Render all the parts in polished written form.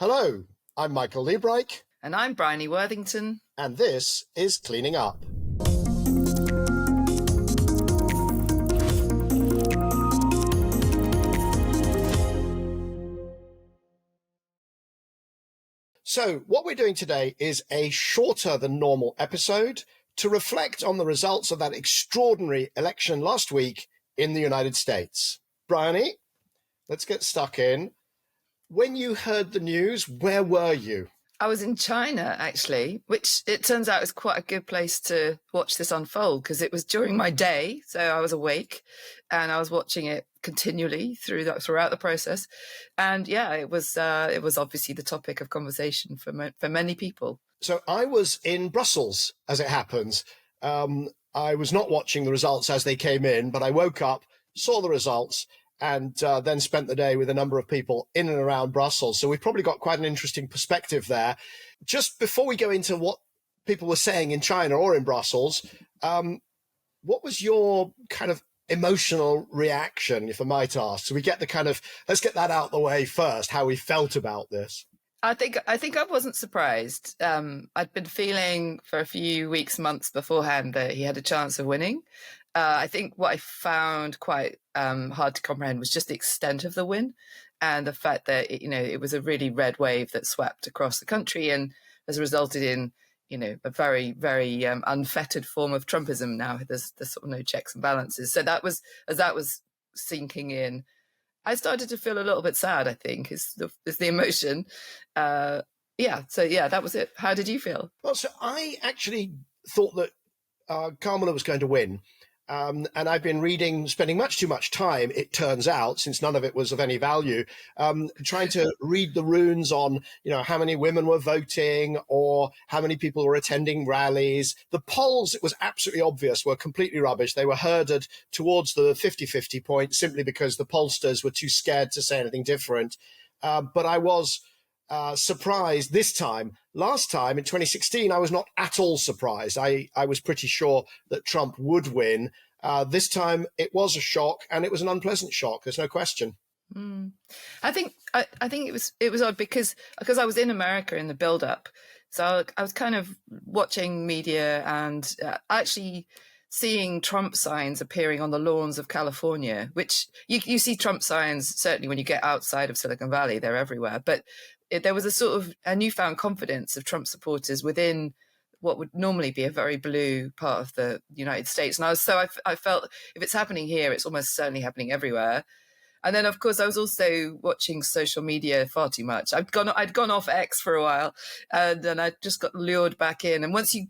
Hello, I'm Michael Liebreich, And I'm Bryony Worthington. and this is Cleaning Up. So, what we're doing today is a shorter than normal episode to reflect on the results of that extraordinary election last week in the United States. Bryony, let's get stuck in. When you heard the news, where were you? I was in China, actually, which it turns out is quite a good place to watch this unfold because it was during my day. So I was awake and I was watching it continually throughout the process. And yeah, it was obviously the topic of conversation for many people. So I was in Brussels, as it happens. I was not watching the results as they came in, but I woke up, saw the results, and then spent the day with a number of people in and around Brussels. So we've probably got quite an interesting perspective there. Just before we go into what people were saying in China or in Brussels, what was your kind of emotional reaction, if I might ask? So we get let's get that out of the way first, how we felt about this. I think I wasn't surprised. I'd been feeling for a few weeks, months beforehand that he had a chance of winning. I think what I found quite hard to comprehend was just the extent of the win and the fact that it was a really red wave that swept across the country and has resulted in a very, very unfettered form of Trumpism now. There's sort of no checks and balances. So as that was sinking in, I started to feel a little bit sad, I think, is the emotion. So that was it. How did you feel? Well, so I actually thought that Kamala was going to win. And I've been spending much too much time, it turns out, since none of it was of any value, trying to read the runes on, how many women were voting or how many people were attending rallies. The polls, it was absolutely obvious, were completely rubbish. They were herded towards the 50-50 point simply because the pollsters were too scared to say anything different. But I was surprised this time. Last time in 2016, I was not at all surprised. I was pretty sure that Trump would win. This time it was a shock, and it was an unpleasant shock. There's no question. I think it was odd because I was in America in the build-up, so I was kind of watching media and actually seeing Trump signs appearing on the lawns of California, which you see Trump signs certainly when you get outside of Silicon Valley, they're everywhere. But there was a sort of a newfound confidence of Trump supporters within what would normally be a very blue part of the United States. And I felt if it's happening here, it's almost certainly happening everywhere. And then, of course, I was also watching social media far too much. I'd gone off X for a while, and then I just got lured back in. And once you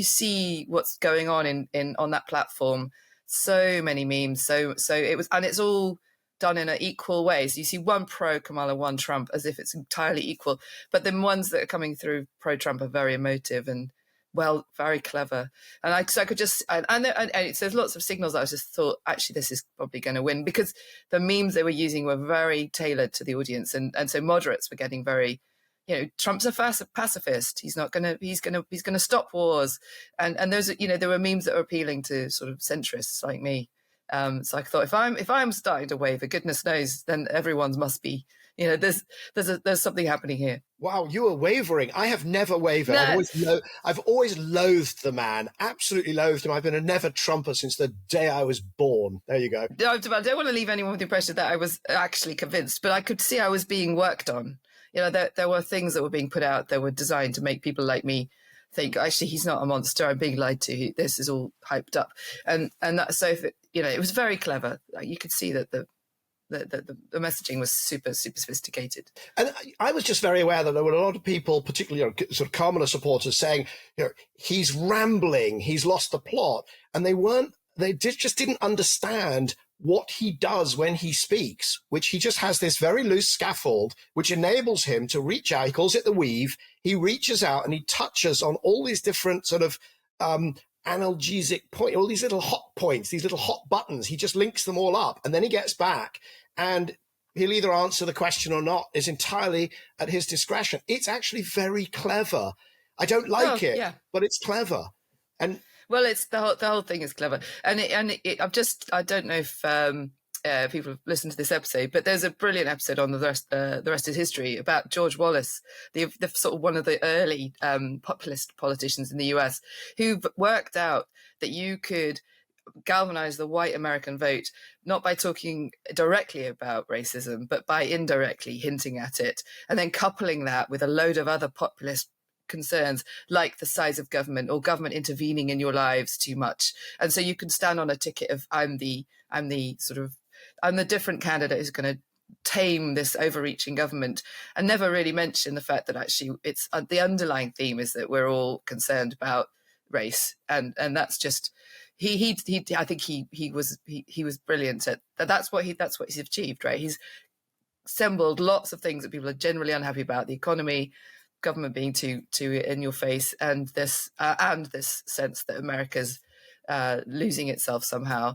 see what's going on on that platform, so many memes. So it was, and it's all done in an equal way. So you see one pro Kamala, one Trump, as if it's entirely equal. But the ones that are coming through pro Trump are very emotive and very clever. And I could just, and there's lots of signals. I was just thought, actually, this is probably going to win because the memes they were using were very tailored to the audience. And so moderates were getting very, Trump's a pacifist. He's going to stop wars. And those, there were memes that were appealing to sort of centrists like me. So I thought if I'm starting to waver, goodness knows, then everyone's must be. There's something happening here. Wow, you were wavering. I have never wavered. No. I've always loathed the man, absolutely loathed him. I've been a never Trumper since the day I was born. There you go. I don't want to leave anyone with the impression that I was actually convinced, but I could see I was being worked on. There were things that were being put out that were designed to make people like me think, actually, he's not a monster. I'm being lied to. This is all hyped up, and that, so it was very clever. You could see that the messaging was super, super sophisticated. And I was just very aware that there were a lot of people, particularly sort of Kamala supporters, saying, he's rambling, he's lost the plot, and they just didn't understand what he does when he speaks, which he just has this very loose scaffold, which enables him to reach out. He calls it the weave. He reaches out and he touches on all these different sort of analgesic point, all these little hot points, these little hot buttons. He just links them all up, and then he gets back and he'll either answer the question or not. Is entirely at his discretion. It's actually very clever. I don't like it, yeah, but it's clever. And well, it's the whole thing is clever, and I don't know if people have listened to this episode, but there's a brilliant episode on the rest is history about George Wallace, the sort of one of the early populist politicians in the US, who worked out that you could galvanize the white American vote, not by talking directly about racism, but by indirectly hinting at it, and then coupling that with a load of other populist concerns like the size of government or government intervening in your lives too much. And so you can stand on a ticket of I'm the different candidate who's going to tame this overreaching government, and never really mention the fact that actually it's the underlying theme is that we're all concerned about race, and that's just I think he was brilliant at that. That's what he's achieved, right? He's assembled lots of things that people are generally unhappy about: the economy, government being too in your face, and this sense that America's losing itself somehow.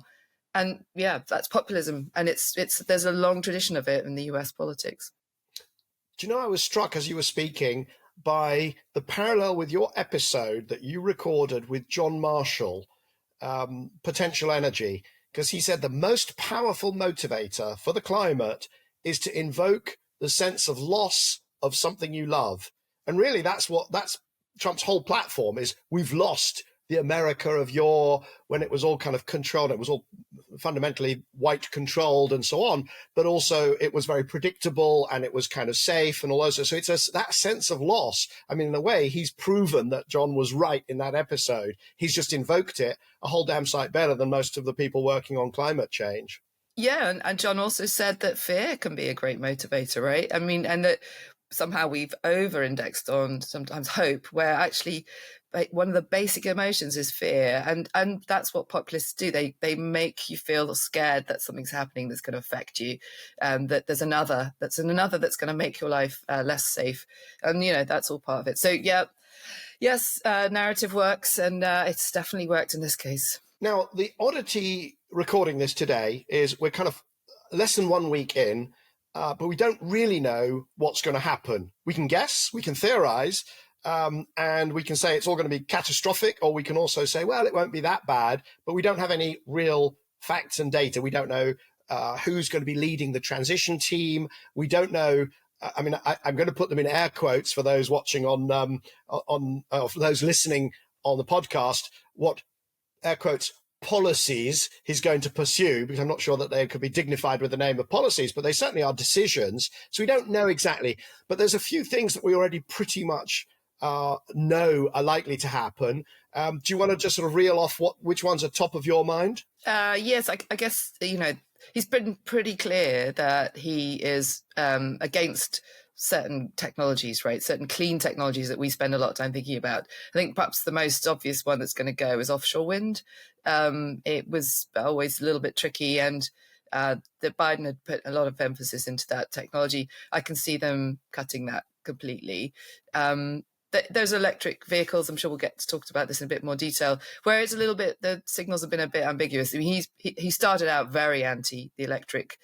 And yeah, that's populism, and it's there's a long tradition of it in the US politics. Do you know, I was struck as you were speaking by the parallel with your episode that you recorded with John Marshall, Potential Energy, because he said the most powerful motivator for the climate is to invoke the sense of loss of something you love. And really, that's Trump's whole platform is: we've lost the America of yore, when it was all kind of controlled. It was all fundamentally white controlled and so on, but also it was very predictable and it was kind of safe and all those. So it's that sense of loss. I mean, in a way, he's proven that John was right in that episode. He's just invoked it a whole damn sight better than most of the people working on climate change. Yeah, and John also said that fear can be a great motivator, right? I mean, and that somehow we've over-indexed on sometimes hope, where actually one of the basic emotions is fear, and that's what populists do. They make you feel scared that something's happening that's going to affect you, that there's another that's going to make your life less safe, and that's all part of it. So yeah, yes, narrative works, and it's definitely worked in this case. Now, the oddity recording this today is we're kind of less than 1 week in, but we don't really know what's going to happen. We can guess, we can theorize, and we can say it's all going to be catastrophic, or we can also say, well, it won't be that bad, but we don't have any real facts and data. We don't know who's going to be leading the transition team. We don't know. I mean, I'm going to put them in air quotes for those watching for those listening on the podcast, what air quotes policies he's going to pursue, because I'm not sure that they could be dignified with the name of policies, but they certainly are decisions. So we don't know exactly. But there's a few things that we already pretty much know are likely to happen. Do you want to just sort of reel off which ones are top of your mind? Yes, I guess, he's been pretty clear that he is against certain technologies, right? Certain clean technologies that we spend a lot of time thinking about. I think perhaps the most obvious one that's going to go is offshore wind. It was always a little bit tricky, and that Biden had put a lot of emphasis into that technology. I can see them cutting that completely. There's electric vehicles. I'm sure we'll get to talk about this in a bit more detail, where it's a little bit, the signals have been a bit ambiguous. I mean, he started out very anti the electric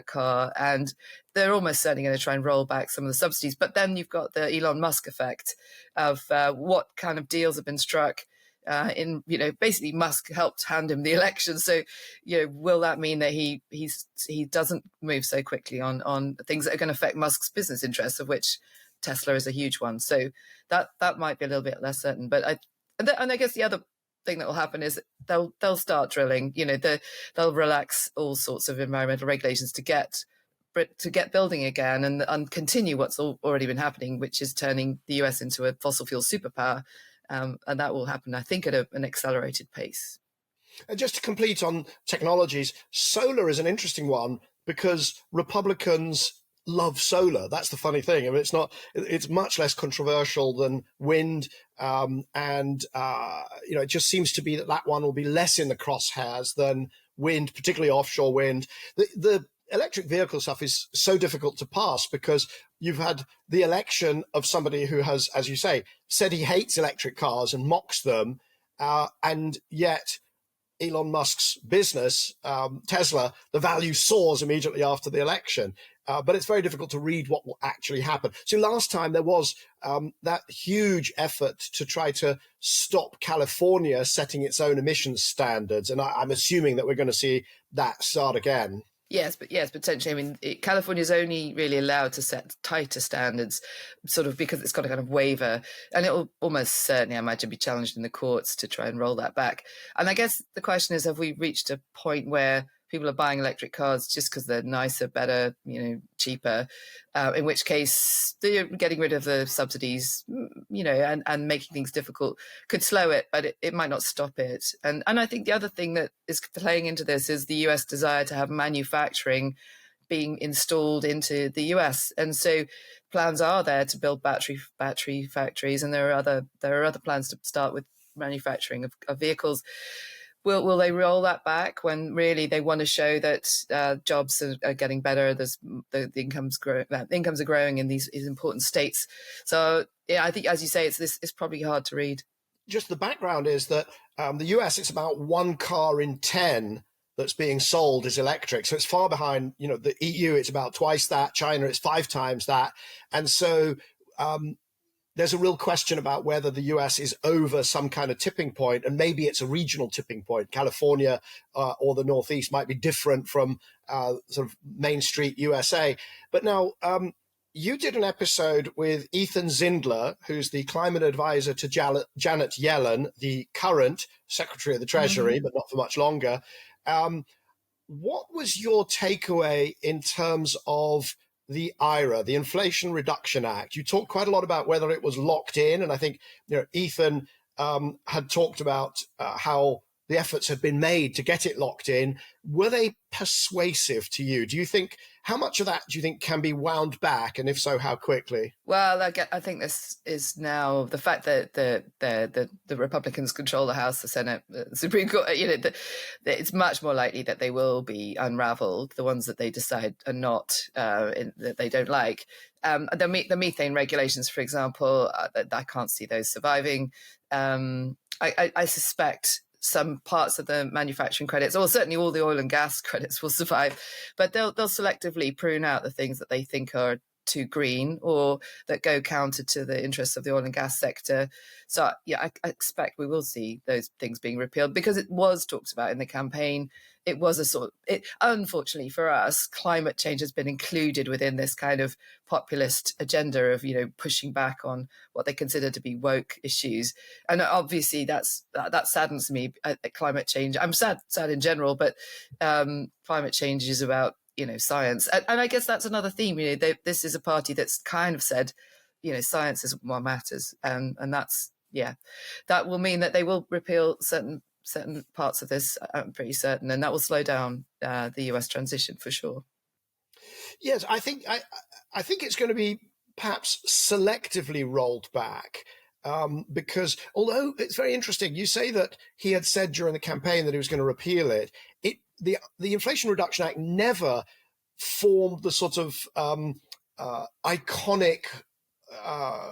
car, and they're almost certainly going to try and roll back some of the subsidies. But then you've got the Elon Musk effect of what kind of deals have been struck. Basically Musk helped hand him the election. So, will that mean that he doesn't move so quickly on things that are going to affect Musk's business interests, of which Tesla is a huge one. So that might be a little bit less certain. But I guess the other thing that will happen is they'll start drilling. They'll relax all sorts of environmental regulations to get building again and continue what's already been happening, which is turning the US into a fossil fuel superpower. And that will happen, I think, at an accelerated pace. And just to complete on technologies, solar is an interesting one because Republicans love solar. That's the funny thing. I mean, it's much less controversial than wind. It just seems to be that one will be less in the crosshairs than wind, particularly offshore wind. The electric vehicle stuff is so difficult to pass because you've had the election of somebody who has, as you say, said he hates electric cars and mocks them. And yet Elon Musk's business, Tesla, the value soars immediately after the election. But it's very difficult to read what will actually happen. So last time there was that huge effort to try to stop California setting its own emissions standards. And I'm assuming that we're going to see that start again. Yes, potentially. I mean, California's only really allowed to set tighter standards, sort of because it's got a kind of waiver, and it will almost certainly, I imagine, be challenged in the courts to try and roll that back. And I guess the question is, have we reached a point where people are buying electric cars just because they're nicer, better, cheaper? In which case, they're getting rid of the subsidies, and making things difficult could slow it, but it might not stop it. And I think the other thing that is playing into this is the US desire to have manufacturing being installed into the US, and so plans are there to build battery factories, and there are other plans to start with manufacturing of vehicles. Will they roll that back when really they want to show that jobs are getting better? There's the incomes growing. Incomes are growing in these important states. So I think, as you say, it's probably hard to read. Just the background is that the US, it's about 1 car in 10 that's being sold is electric. So it's far behind, the EU, it's about twice that. China, it's 5 times that. And so there's a real question about whether the US is over some kind of tipping point, and maybe it's a regional tipping point. California or the Northeast might be different from sort of Main Street USA. But now, you did an episode with Ethan Zindler, who's the climate advisor to Janet Yellen, the current Secretary of the Treasury, but not for much longer. What was your takeaway in terms of the IRA, the Inflation Reduction Act? You talked quite a lot about whether it was locked in, and I think Ethan had talked about how the efforts had been made to get it locked in. Were they persuasive to you? How much of that do you think can be wound back, and if so, how quickly? Well, I think this is now the fact that the Republicans control the House, the Senate, the Supreme Court. It's much more likely that they will be unravelled. The ones that they decide are not, that they don't like. The methane regulations, for example, I can't see those surviving. I suspect some parts of the manufacturing credits, or certainly all the oil and gas credits, will survive, but they'll selectively prune out the things that they think are too green or that go counter to the interests of the oil and gas sector. So I expect we will see those things being repealed, because it was talked about in the campaign. It was unfortunately for us, climate change has been included within this kind of populist agenda of, pushing back on what they consider to be woke issues. And obviously that saddens me, climate change. I'm sad in general, but climate change is about, science. And I guess that's another theme. This is a party that's kind of said, science is what matters. And that's, that will mean that they will repeal certain parts of this, I'm pretty certain, and that will slow down the US transition for sure. Yes, I think it's going to be perhaps selectively rolled back, because although it's very interesting, you say that he had said during the campaign that he was going to repeal it. The Inflation Reduction Act never formed the sort of iconic.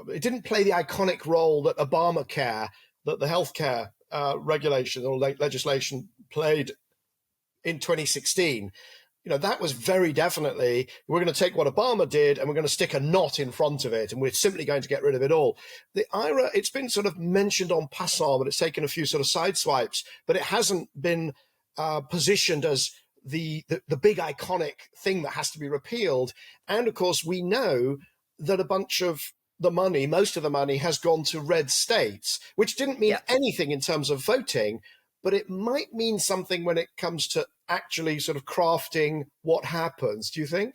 It didn't play the iconic role that Obamacare, that the healthcare regulation or legislation played in 2016. That was very definitely, we're going to take what Obama did and we're going to stick a knot in front of it, and we're simply going to get rid of it all. The IRA, it's been sort of mentioned en passant, but it's taken a few sort of side swipes, but it hasn't been positioned as the big iconic thing that has to be repealed. And of course, we know that a bunch of the money, most of the money, has gone to red states, which didn't mean anything in terms of voting, but it might mean something when it comes to actually sort of crafting what happens. Do you think?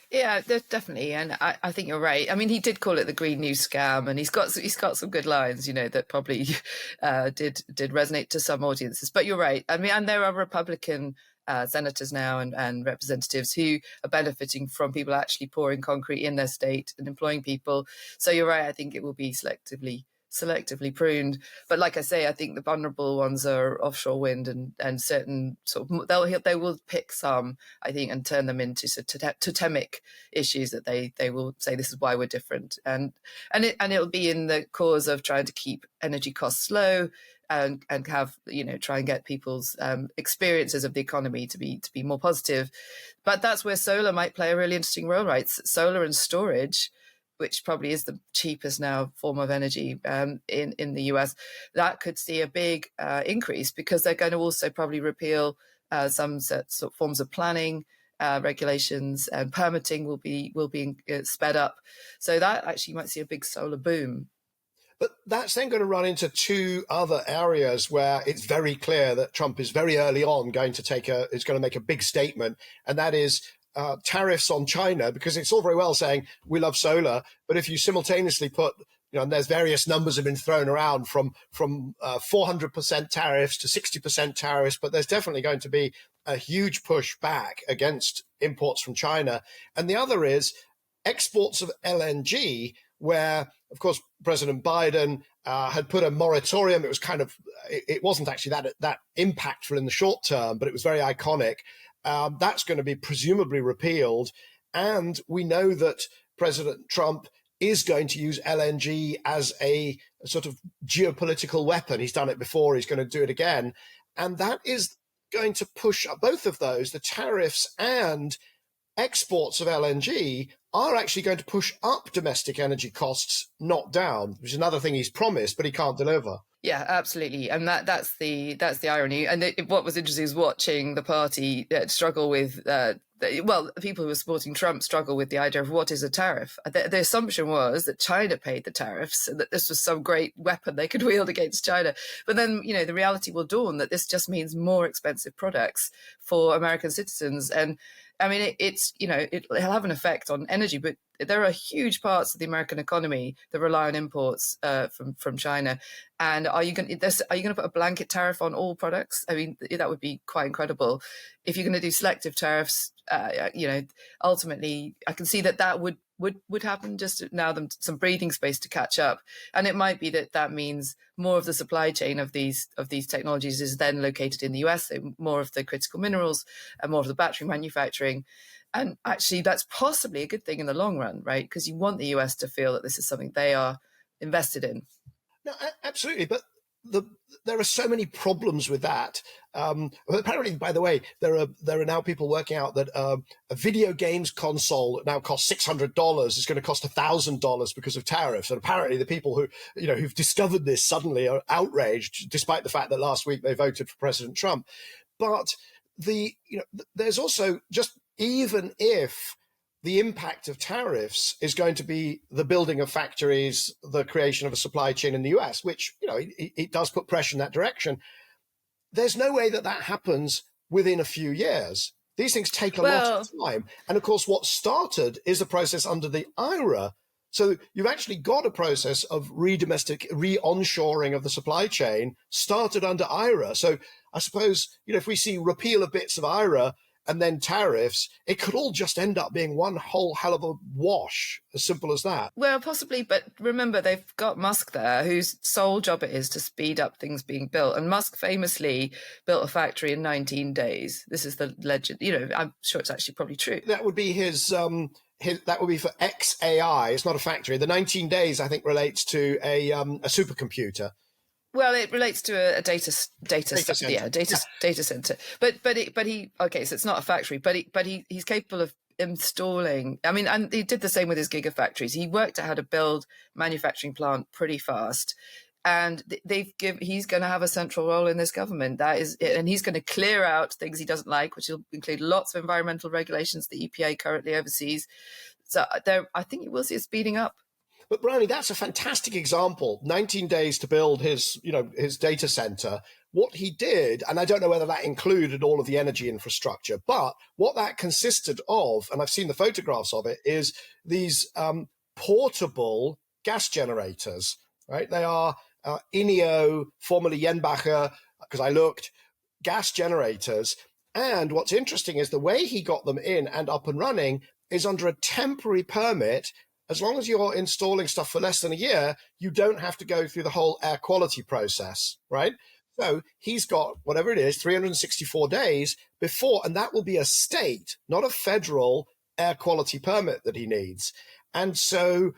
Yeah, definitely, and I think you're right. I mean, he did call it the Green New Scam, and he's got some good lines, that probably did resonate to some audiences. But you're right. I mean, and there are Republican senators now and representatives who are benefiting from people actually pouring concrete in their state and employing people. So you're right. I think it will be selectively pruned. But like I say, I think the vulnerable ones are offshore wind and certain sort of, they will pick some, I think, and turn them into sort of totemic issues that they will say, this is why we're different. And it'll be in the cause of trying to keep energy costs low and have, try and get people's experiences of the economy to be more positive. But that's where solar might play a really interesting role, right? Solar and storage, which probably is the cheapest now form of energy in the US, that could see a big increase, because they're going to also probably repeal some sort of forms of planning, regulations, and permitting will be sped up. So that actually might see a big solar boom. But that's then going to run into two other areas where it's very clear that Trump is very early on going to make a big statement, and that is tariffs on China, because it's all very well saying we love solar, but if you simultaneously put, and there's various numbers have been thrown around from 400% tariffs to 60% tariffs, but there's definitely going to be a huge push back against imports from China. And the other is exports of LNG, where, of course, President Biden had put a moratorium. It was it wasn't actually that impactful in the short term, but it was very iconic. That's going to be presumably repealed. And we know that President Trump is going to use LNG as a sort of geopolitical weapon. He's done it before. He's going to do it again. And that is going to push up both of those, the tariffs and exports of LNG, are actually going to push up domestic energy costs, not down, which is another thing he's promised, but he can't deliver. Yeah, absolutely, and that's the irony. And what was interesting is watching the party struggle with. The people who were supporting Trump struggle with the idea of what is a tariff. The assumption was that China paid the tariffs and that this was some great weapon they could wield against China. But then, the reality will dawn that this just means more expensive products for American citizens. And I mean, it'll have an effect on energy, but there are huge parts of the American economy that rely on imports from China. And are you going to put a blanket tariff on all products? I mean, that would be quite incredible. If you're going to do selective tariffs, ultimately, I can see that would happen. Just to allow them some breathing space to catch up. And it might be that means more of the supply chain of these technologies is then located in the US. So more of the critical minerals and more of the battery manufacturing. And actually, that's possibly a good thing in the long run, right? Because you want the US to feel that this is something they are invested in. No, absolutely. But there are so many problems with that. Apparently, by the way, there are now people working out that a video games console that now costs $600 is going to cost $1,000 because of tariffs. And apparently, the people who've discovered this suddenly are outraged, despite the fact that last week they voted for President Trump. But there's also, just even if the impact of tariffs is going to be the building of factories, the creation of a supply chain in the US, which, it does put pressure in that direction. There's no way that happens within a few years. These things take a lot of time. And of course, what started is a process under the IRA. So you've actually got a process of re-onshoring of the supply chain started under IRA. So I suppose, if we see repeal of bits of IRA and then tariffs, it could all just end up being one whole hell of a wash, as simple as that. Well, possibly, but remember, they've got Musk there, whose sole job it is to speed up things being built. And Musk famously built a factory in 19 days. This is the legend. I'm sure it's actually probably true. That would be that would be for XAI. It's not a factory. The 19 days, I think, relates to a supercomputer. Well, it relates to a data center. Yeah, data center. But he okay, so it's not a factory, but he's capable of installing. I mean, and he did the same with his gigafactories. He worked out how to build manufacturing plant pretty fast, and he's going to have a central role in this government. That is it, and he's going to clear out things he doesn't like, which will include lots of environmental regulations the EPA currently oversees. So I think you will see it speeding up. But Bryony, that's a fantastic example. 19 days to build his data center. What he did, and I don't know whether that included all of the energy infrastructure, but what that consisted of, and I've seen the photographs of it, is these portable gas generators, right? They are INEO, formerly Jenbacher, because I looked, gas generators. And what's interesting is the way he got them in and up and running is under a temporary permit. As long as you're installing stuff for less than a year, you don't have to go through the whole air quality process, right? So he's got, whatever it is, 364 days before, and that will be a state, not a federal air quality permit that he needs. And so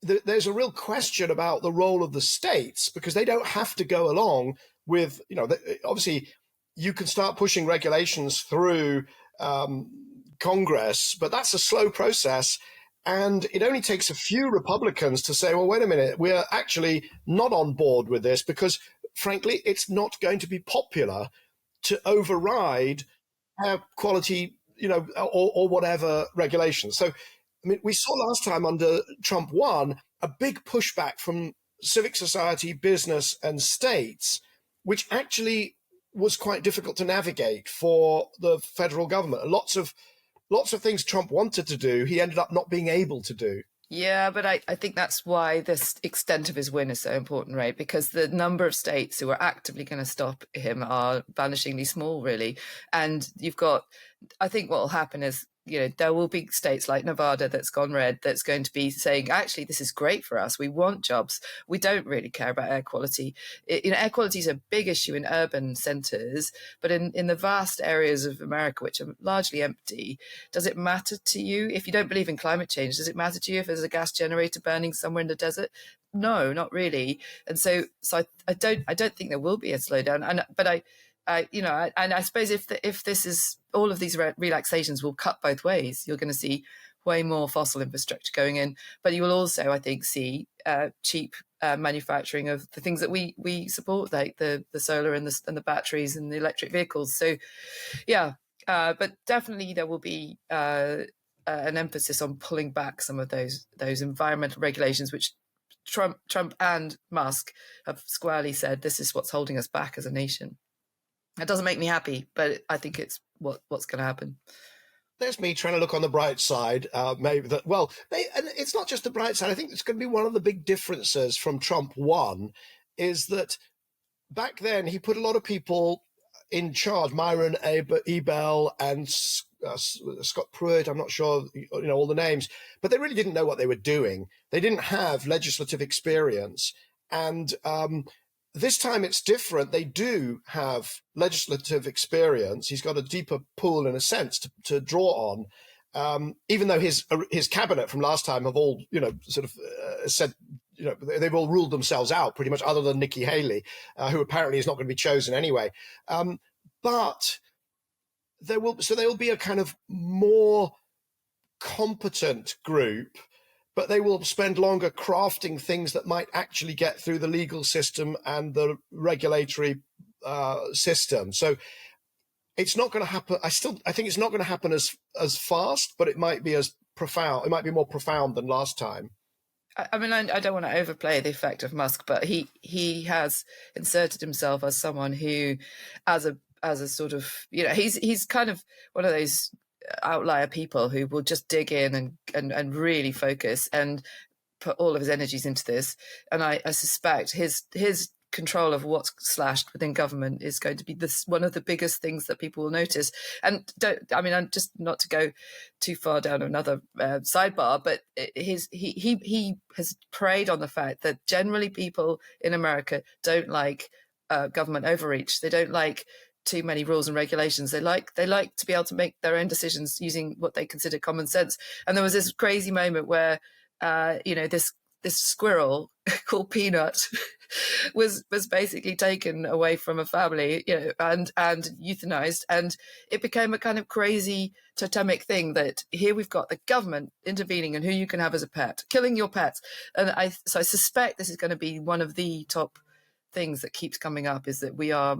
there's a real question about the role of the states, because they don't have to go along with, obviously you can start pushing regulations through Congress, but that's a slow process. And it only takes a few Republicans to say, well, wait a minute, we're actually not on board with this because, frankly, it's not going to be popular. to override air quality, or whatever regulations. So, I mean, we saw last time under Trump 1 a big pushback from civic society, business, and states, which actually was quite difficult to navigate for the federal government. Lots of things Trump wanted to do, he ended up not being able to do. Yeah, but I think that's why this extent of his win is so important, right? Because the number of states who are actively going to stop him are vanishingly small, really. And you've got, I think what will happen is, there will be states like Nevada that's gone red that's going to be saying, actually, this is great for us. We want jobs. We don't really care about air quality. Air quality is a big issue in urban centres, but in the vast areas of America, which are largely empty, does it matter to you? If you don't believe in climate change, does it matter to you if there's a gas generator burning somewhere in the desert? No, not really. And so I don't think there will be a slowdown. But I suppose if this is all of these relaxations will cut both ways. You're going to see way more fossil infrastructure going in, but you will also, I think, see cheap manufacturing of the things that we support, like the solar and the batteries and the electric vehicles. So, yeah, but definitely there will be an emphasis on pulling back some of those environmental regulations, which Trump and Musk have squarely said this is what's holding us back as a nation. It doesn't make me happy, but I think it's what's going to happen. There's me trying to look on the bright side. And it's not just the bright side. I think it's going to be one of the big differences from Trump 1 is that back then he put a lot of people in charge, Myron Ebell and Scott Pruitt, I'm not sure, all the names, but they really didn't know what they were doing. They didn't have legislative experience. And this time it's different. They do have legislative experience. He's got a deeper pool, in a sense, to draw on. Even though his cabinet from last time have all, said, they've all ruled themselves out pretty much, other than Nikki Haley, who apparently is not going to be chosen anyway. But there will be a kind of more competent group, but they will spend longer crafting things that might actually get through the legal system and the regulatory system. So it's not going to happen. I think it's not going to happen as fast, but it might be as profound. It might be more profound than last time. I mean, I don't want to overplay the effect of Musk, but he has inserted himself as someone who, as a sort of, he's kind of one of those outlier people who will just dig in and really focus and put all of his energies into this. And I suspect his control of what's slashed within government is going to be one of the biggest things that people will notice. And I'm just not to go too far down another sidebar, but he has preyed on the fact that generally people in America don't like government overreach. They don't like too many rules and regulations. They like to be able to make their own decisions using what they consider common sense. And there was this crazy moment where this squirrel called Peanut was basically taken away from a family, and euthanized, and it became a kind of crazy totemic thing that here we've got the government intervening in who you can have as a pet, killing your pets. And I suspect this is going to be one of the top things that keeps coming up, is that we are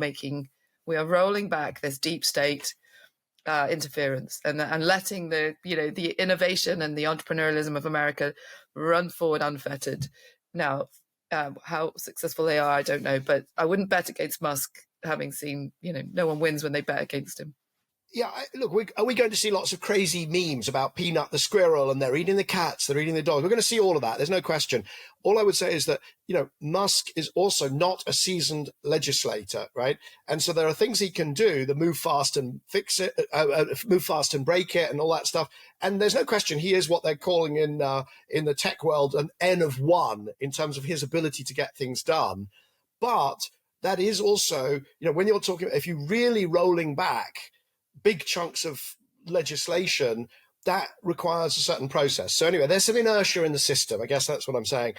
rolling back this deep state interference and letting the innovation and the entrepreneurialism of America run forward unfettered. Now, how successful they are, I don't know, but I wouldn't bet against Musk, having seen, no one wins when they bet against him. Yeah, look, are we going to see lots of crazy memes about Peanut the squirrel and they're eating the cats, they're eating the dogs? We're going to see all of that. There's no question. All I would say is that, Musk is also not a seasoned legislator, right? And so there are things he can do that move fast and fix it, move fast and break it and all that stuff. And there's no question he is what they're calling in the tech world an N of 1 in terms of his ability to get things done. But that is also, when you're talking, if you're really rolling back big chunks of legislation, that requires a certain process. So anyway, there's some inertia in the system. I guess that's what I'm saying.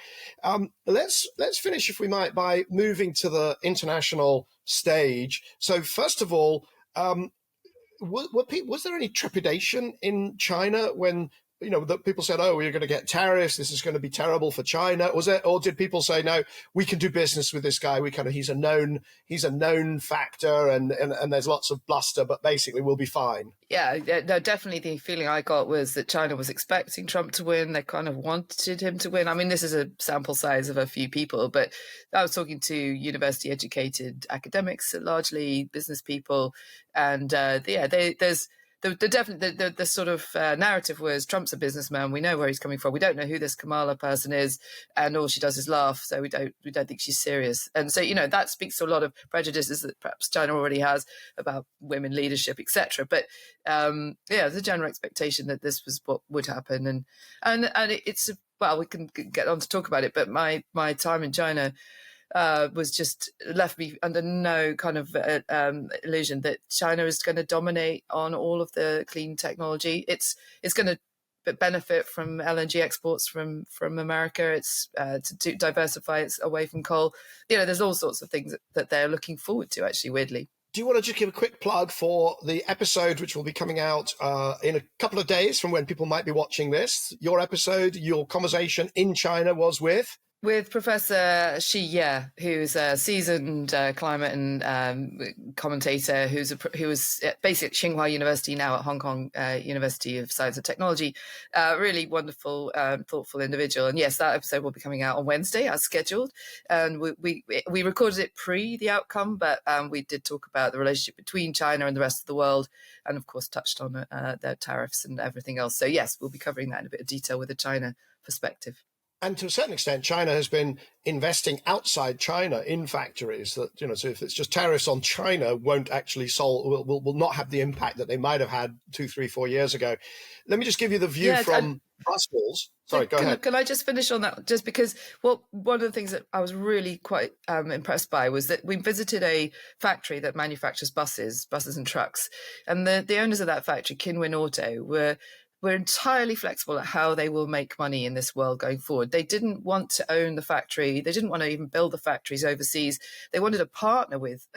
Let's finish, if we might, by moving to the international stage. So first of all, was there any trepidation in China when that people said, oh, we're going to get tariffs, this is going to be terrible for China? Was it, or did people say, no, we can do business with this guy, he's a known factor, and there's lots of bluster, but basically we'll be fine? Yeah, no, definitely the feeling I got was that China was expecting Trump to win. They kind of wanted him to win. I mean, this is a sample size of a few people, but I was talking to university educated academics, largely business people, and there's the sort of narrative was Trump's a businessman. We know where he's coming from. We don't know who this Kamala person is, and all she does is laugh. So we don't think she's serious. And so that speaks to a lot of prejudices that perhaps China already has about women leadership, etc. But there's a general expectation that this was what would happen, and it's we can get on to talk about it. But my time in China was just left me under no kind of illusion that China is going to dominate on all of the clean technology. It's going to benefit from LNG exports from America. It's to diversify it away from coal. There's all sorts of things that they're looking forward to, actually, weirdly. Do you want to just give a quick plug for the episode which will be coming out in a couple of days from when people might be watching this? Your episode, your conversation in China was with Professor Xi Ye, who's a seasoned climate and commentator, who was basically at Tsinghua University, now at Hong Kong University of Science and Technology. Really wonderful, thoughtful individual. And yes, that episode will be coming out on Wednesday as scheduled. And we recorded it pre the outcome, but we did talk about the relationship between China and the rest of the world, and of course touched on their tariffs and everything else. So yes, we'll be covering that in a bit of detail with a China perspective. And to a certain extent, China has been investing outside China in factories that, so if it's just tariffs on China won't actually will not have the impact that they might have had 2, 3, 4 years ago. Let me just give you the view from Brussels. Sorry, go ahead. Can I just finish on that? Just because, one of the things that I was really quite impressed by was that we visited a factory that manufactures buses and trucks. And the owners of that factory, Kinwin Auto, were entirely flexible at how they will make money in this world going forward. They didn't want to own the factory. They didn't want to even build the factories overseas. They wanted to partner with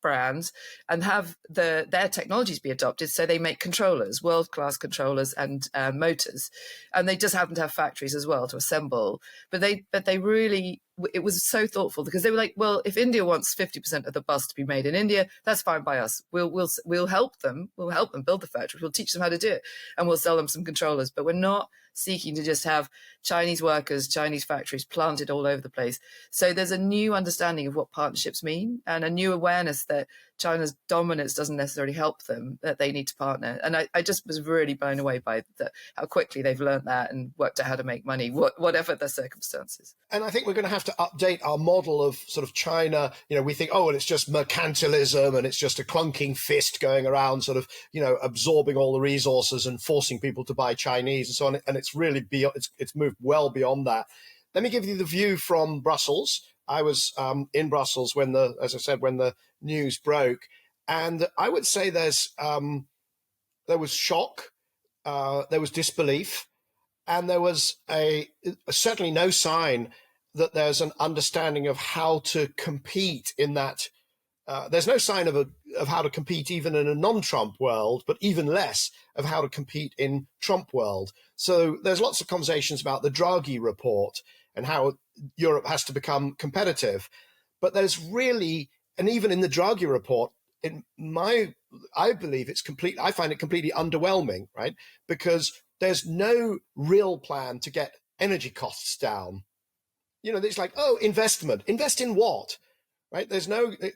brands and have their technologies be adopted. So they make controllers, world-class controllers and motors. And they just happen to have factories as well to assemble. But they really, it was so thoughtful because they were like, well, if India wants 50% of the bus to be made in India, that's fine by us. We'll help them. We'll help them build the factory. We'll teach them how to do it, and we'll sell them some controllers. But we're not seeking to just have Chinese workers, Chinese factories planted all over the place. So there's a new understanding of what partnerships mean, and a new awareness that China's dominance doesn't necessarily help them, that they need to partner. And I just was really blown away by how quickly they've learned that and worked out how to make money, whatever the circumstances. And I think we're going to have to update our model of sort of China. We think, well, it's just mercantilism and it's just a clunking fist going around sort of, absorbing all the resources and forcing people to buy Chinese and so on. And it's really it's moved well beyond that. Let me give you the view from Brussels. I was in Brussels when the news broke, and I would say there was shock, there was disbelief, and there was certainly no sign that there's an understanding of how to compete in that. There's no sign of how to compete even in a non-Trump world, but even less of how to compete in Trump world. So there's lots of conversations about the Draghi report and how Europe has to become competitive. But there's really, and even in the Draghi report, I believe I find it completely underwhelming, right? Because there's no real plan to get energy costs down. It's like, invest in what? Right?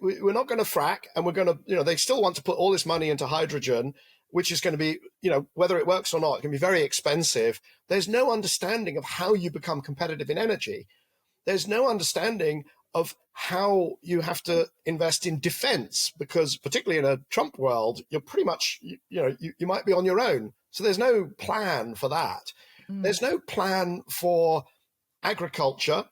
We're not going to frack, and we're going to, they still want to put all this money into hydrogen, which is going to be, whether it works or not, it can be very expensive. There's no understanding of how you become competitive in energy. There's no understanding of how you have to invest in defense, because particularly in a Trump world, you're pretty much, you might be on your own. So there's no plan for that. There's no plan for agriculture.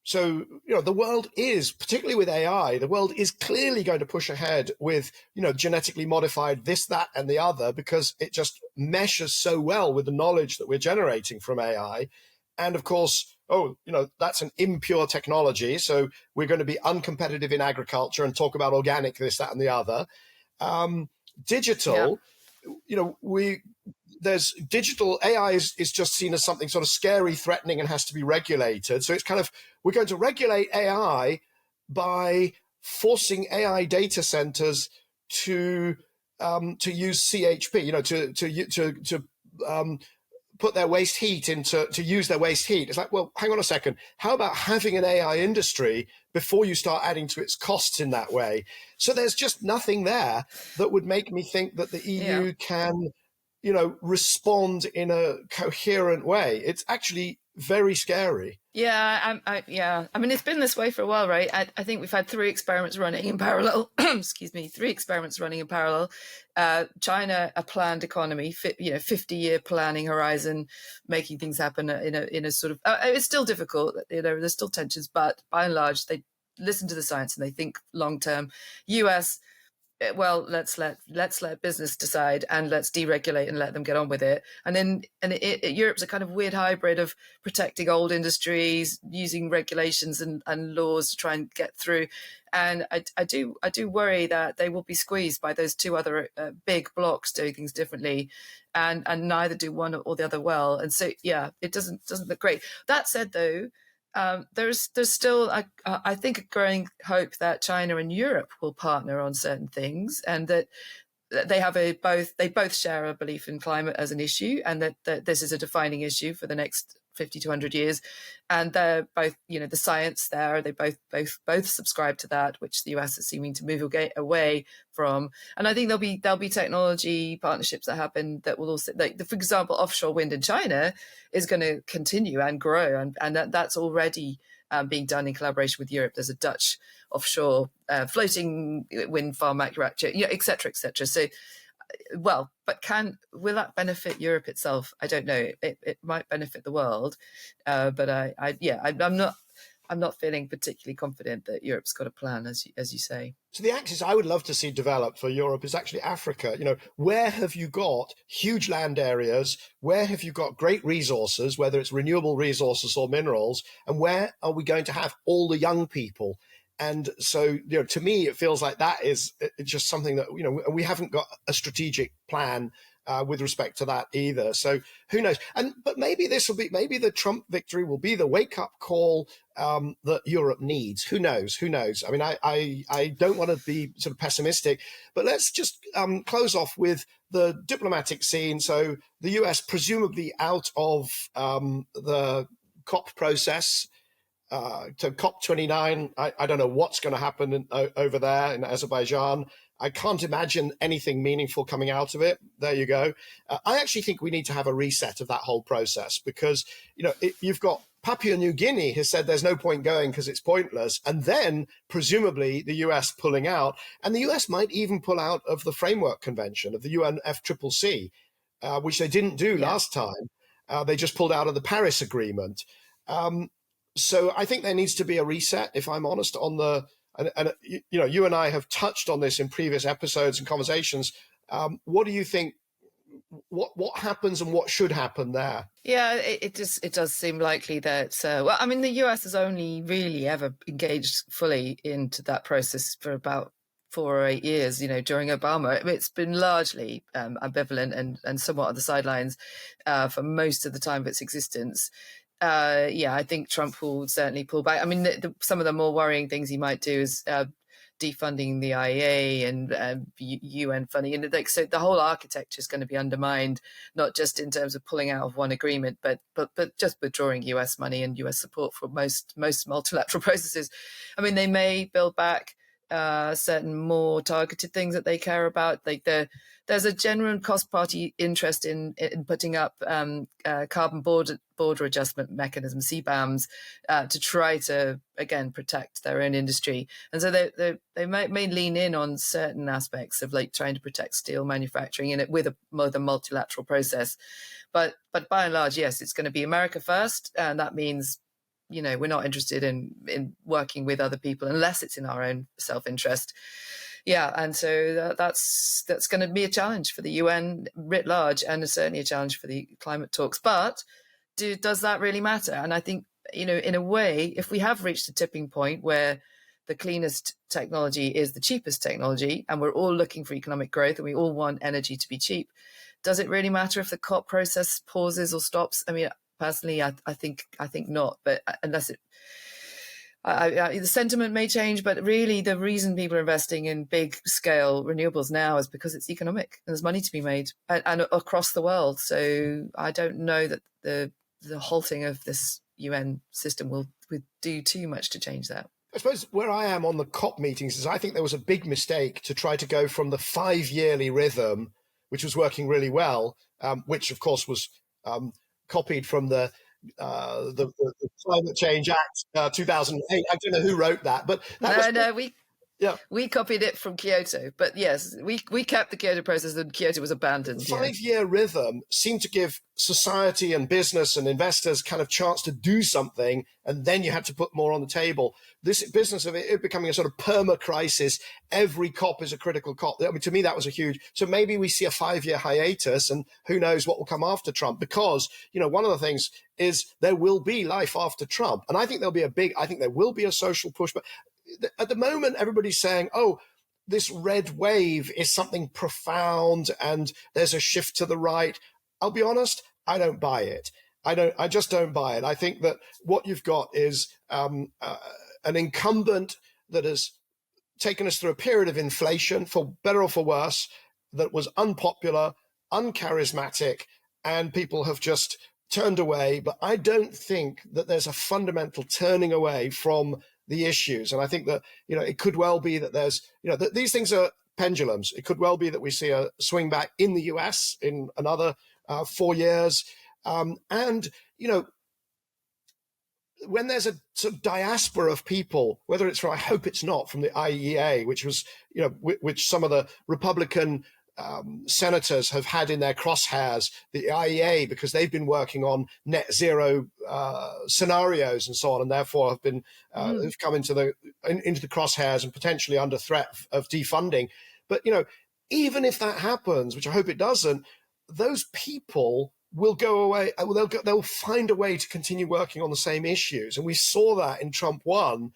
So, the world is, particularly with AI, the world is clearly going to push ahead with, genetically modified this, that, and the other, because it just meshes so well with the knowledge that we're generating from AI. And of course, that's an impure technology. So we're going to be uncompetitive in agriculture and talk about organic this, that, and the other. Digital. there's digital AI is just seen as something sort of scary, threatening, and has to be regulated. So it's kind of, we're going to regulate AI by forcing AI data centers to use CHP, to put their waste heat to use their waste heat. It's like, well, hang on a second. How about having an AI industry before you start adding to its costs in that way? So there's just nothing there that would make me think that the EU can, respond in a coherent way. It's actually very scary. Yeah, I mean, it's been this way for a while, right? I think we've had 3 experiments running in parallel. Excuse me, 3 experiments running in parallel. China, a planned economy, 50-year planning horizon, making things happen in a sort of. It's still difficult. There's still tensions, but by and large, they listen to the science and they think long term. US. Well, let's let business decide and let's deregulate and let them get on with it. And then Europe's a kind of weird hybrid of protecting old industries, using regulations and laws to try and get through. And I do worry that they will be squeezed by those 2 other big blocks doing things differently, and neither do one or the other well. And so it doesn't look great. That said, though. There's still, I think, a growing hope that China and Europe will partner on certain things, and that they both share a belief in climate as an issue, and that this is a defining issue for the next 50 to 100 years. And they're both, the science there, they both subscribe to that, which the US is seeming to move away from. And I think there'll be technology partnerships that happen that will also, for example, offshore wind in China is going to continue and grow, and that's already being done in collaboration with Europe. There's a Dutch offshore floating wind farm manufacturer, et cetera, et cetera. So, well, but will that benefit Europe itself? I don't know. It might benefit the world, but I'm not feeling particularly confident that Europe's got a plan, as you say. So the axis I would love to see develop for Europe is actually Africa. Where have you got huge land areas? Where have you got great resources, whether it's renewable resources or minerals? And where are we going to have all the young people? And so, to me, it feels like that is just something that, we haven't got a strategic plan with respect to that either. So who knows? But maybe maybe the Trump victory will be the wake up call that Europe needs. Who knows? I mean, I don't want to be sort of pessimistic, but let's just close off with the diplomatic scene. So the US presumably out of the COP process. To COP29, I don't know what's going to happen over there in Azerbaijan. I can't imagine anything meaningful coming out of it. There you go. I actually think we need to have a reset of that whole process because, you've got Papua New Guinea has said there's no point going because it's pointless. And then presumably the US pulling out, and the US might even pull out of the framework convention of the UNFCCC, which they didn't do last time. They just pulled out of the Paris Agreement. So I think there needs to be a reset, if I'm honest, on and you and I have touched on this in previous episodes and conversations. What do you think? What happens and what should happen there? Yeah, it does seem likely that. I mean, the US has only really ever engaged fully into that process for about 4 or 8 years. During Obama, it's been largely ambivalent and somewhat on the sidelines for most of the time of its existence. I think Trump will certainly pull back. I mean, some of the more worrying things he might do is defunding the IEA and UN funding. And so the whole architecture is going to be undermined, not just in terms of pulling out of one agreement, but just withdrawing US money and US support for most multilateral processes. I mean, they may build back certain more targeted things that they care about. There's a genuine cost party interest in putting up carbon border adjustment mechanisms, CBAMs, to try to again protect their own industry. And so they may lean in on certain aspects of trying to protect steel manufacturing in it with a multilateral process. But by and large, yes, it's going to be America first, and that means we're not interested in working with other people unless it's in our own self-interest. Yeah, and so that's going to be a challenge for the UN writ large, and certainly a challenge for the climate talks. But does that really matter? And I think, in a way, if we have reached a tipping point where the cleanest technology is the cheapest technology, and we're all looking for economic growth and we all want energy to be cheap, does it really matter if the COP process pauses or stops? I mean, personally, I think not. But unless the sentiment may change, but really the reason people are investing in big scale renewables now is because it's economic and there's money to be made and across the world. So I don't know that the halting of this UN system would do too much to change that. I suppose where I am on the COP meetings is I think there was a big mistake to try to go from the 5-yearly rhythm, which was working really well, which of course was copied from the Climate Change Act 2008. I don't know who wrote that, but we copied it from Kyoto. But yes, we kept the Kyoto process and Kyoto was abandoned. The 5-year rhythm seemed to give society and business and investors kind of chance to do something, and then you had to put more on the table. This business of it becoming a sort of perma crisis, every COP is a critical COP. I mean, to me, that was a huge. So maybe we see a 5-year hiatus, and who knows what will come after Trump? Because one of the things is there will be life after Trump, and I think there will be a social push. But at the moment, everybody's saying, "Oh, this red wave is something profound, and there's a shift to the right." I'll be honest, I don't buy it. I just don't buy it. I think that what you've got is an incumbent that has taken us through a period of inflation, for better or for worse, that was unpopular, uncharismatic, and people have just turned away. But I don't think that there's a fundamental turning away from the issues. And I think that, it could well be that there's, that these things are pendulums. It could well be that we see a swing back in the US in another 4 years. When there's a sort of diaspora of people, whether it's from, I hope it's not from the IEA, which was, which some of the Republican senators have had in their crosshairs, the IEA, because they've been working on net zero scenarios and so on, and therefore have been have come into the crosshairs and potentially under threat of defunding. But even if that happens, which I hope it doesn't, those people will go away. They'll find a way to continue working on the same issues, and we saw that in Trump 1.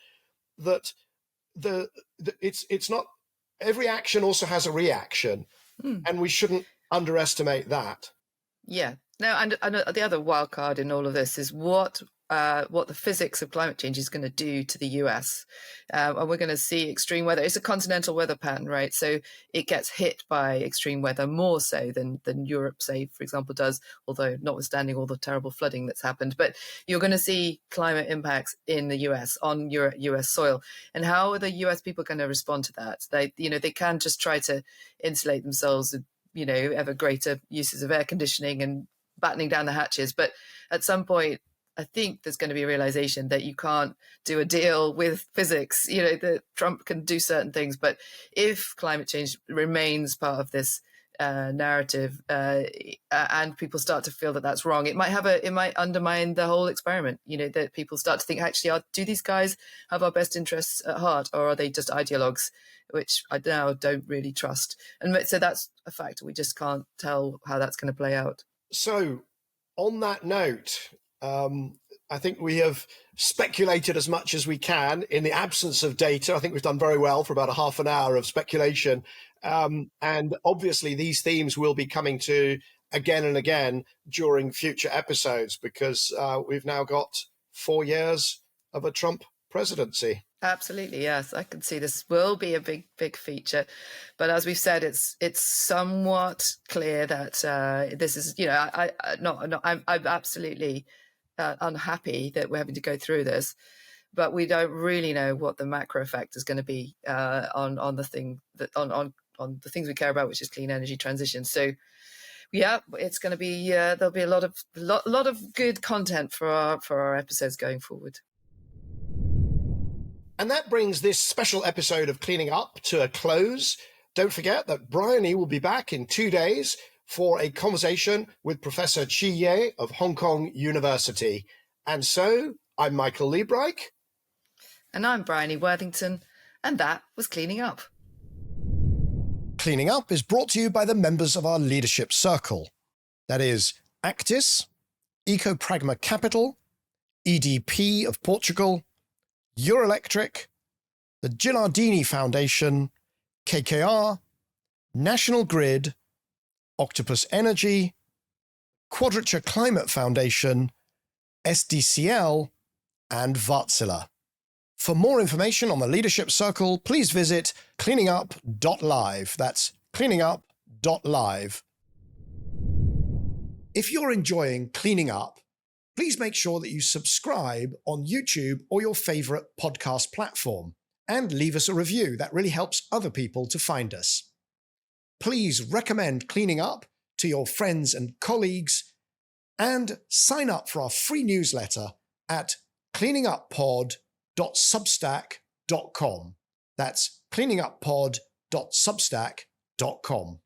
That it's not every action also has a reaction. And we shouldn't underestimate that. Yeah. No, and the other wild card in all of this is what the physics of climate change is going to do to the US. And we're going to see extreme weather. It's a continental weather pattern, right? So it gets hit by extreme weather more so than Europe, say, for example, does, although notwithstanding all the terrible flooding that's happened. But you're going to see climate impacts in the US, on US soil. And how are the US people going to respond to that? They can just try to insulate themselves with, ever greater uses of air conditioning and battening down the hatches. But at some point, I think there's going to be a realization that you can't do a deal with physics, that Trump can do certain things. But if climate change remains part of this narrative and people start to feel that that's wrong, it might undermine the whole experiment, that people start to think, actually, do these guys have our best interests at heart, or are they just ideologues, which I now don't really trust. And so that's a factor. We just can't tell how that's going to play out. So on that note, I think we have speculated as much as we can in the absence of data. I think we've done very well for about a half an hour of speculation. And obviously these themes will be coming to again and again during future episodes, because we've now got 4 years of a Trump presidency. Absolutely, yes. I can see this will be a big feature, but as we've said, it's somewhat clear that this is, I'm absolutely unhappy that we're having to go through this, but we don't really know what the macro effect is going to be on the thing that on the things we care about, which is clean energy transition. So yeah, it's going to be there'll be a lot of good content for our episodes going forward. And that brings this special episode of Cleaning Up to a close. Don't forget that Bryony will be back in 2 days for a conversation with Professor Chi Ye of Hong Kong University. And so, I'm Michael Liebreich. And I'm Bryony Worthington. And that was Cleaning Up. Cleaning Up is brought to you by the members of our leadership circle. That is Actis, Ecopragma Capital, EDP of Portugal, Euroelectric, the Gilardini Foundation, KKR, National Grid, Octopus Energy, Quadrature Climate Foundation, SDCL, and Wärtsilä. For more information on the Leadership Circle, please visit cleaningup.live. That's cleaningup.live. If you're enjoying Cleaning Up, please make sure that you subscribe on YouTube or your favorite podcast platform and leave us a review. That really helps other people to find us. Please recommend Cleaning Up to your friends and colleagues and sign up for our free newsletter at cleaninguppod.substack.com. That's cleaninguppod.substack.com.